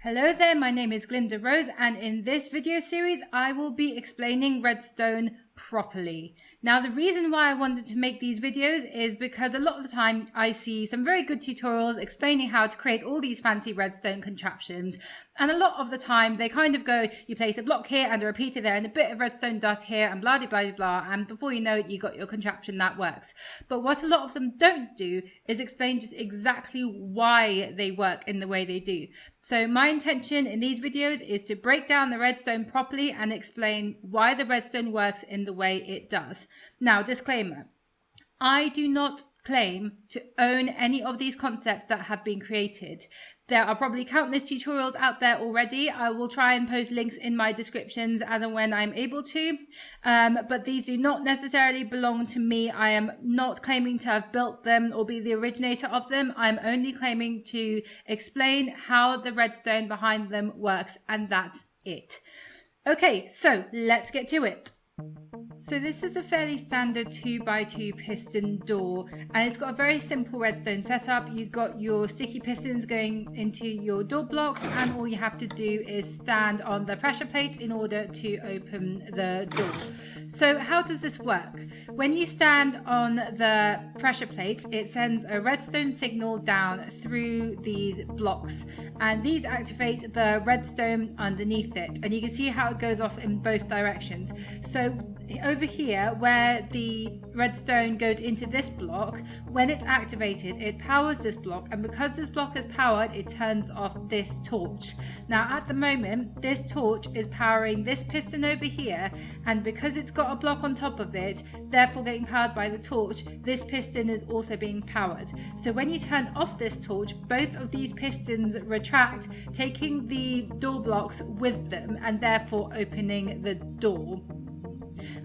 Hello there, my name is Glinda Rose, and in this video series I will be explaining Redstone properly. Now, the reason why I wanted to make these videos is because a lot of the time I see some very good tutorials explaining how to create all these fancy redstone contraptions, and a lot of the time they kind of go, you place a block here and a repeater there and a bit of redstone dust here and blah blah blah, and before you know it you got your contraption that works. But what a lot of them don't do is explain just exactly why they work in the way they do. So my intention in these videos is to break down the redstone properly and explain why the redstone works in the way it does. Now, disclaimer, I do not claim to own any of these concepts that have been created. There are probably countless tutorials out there already. I will try and post links in my descriptions as and when I'm able to, but these do not necessarily belong to me. I am not claiming to have built them or be the originator of them. I'm only claiming to explain how the redstone behind them works, and that's it. Okay, so let's get to it. So this is a fairly standard 2x2 piston door, and it's got a very simple redstone setup. You've got your sticky pistons going into your door blocks, and all you have to do is stand on the pressure plates in order to open the door. So how does this work? When you stand on the pressure plates, it sends a redstone signal down through these blocks, and these activate the redstone underneath it, and you can see how it goes off in both directions. So over here, where the redstone goes into this block, when it's activated, it powers this block, and because this block is powered, it turns off this torch. Now, at the moment, this torch is powering this piston over here, and because it's got a block on top of it, therefore getting powered by the torch, this piston is also being powered. So when you turn off this torch, both of these pistons retract, taking the door blocks with them, and therefore opening the door.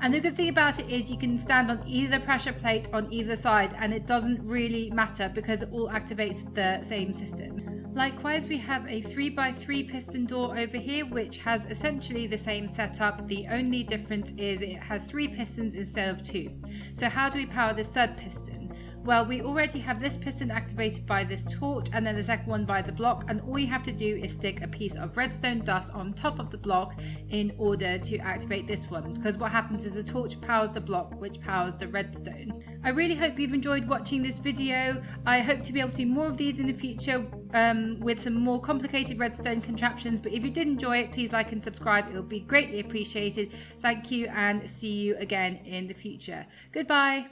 And the good thing about it is you can stand on either pressure plate on either side, and it doesn't really matter because it all activates the same system. Likewise, we have a 3x3 piston door over here, which has essentially the same setup. The only difference is it has 3 pistons instead of 2. So how do we power this third piston? Well, we already have this piston activated by this torch, and then the second one by the block, and all you have to do is stick a piece of redstone dust on top of the block in order to activate this one, because what happens is the torch powers the block, which powers the redstone. I really hope you've enjoyed watching this video. I hope to be able to do more of these in the future with some more complicated redstone contraptions, but if you did enjoy it, please like and subscribe. It will be greatly appreciated. Thank you, and see you again in the future. Goodbye.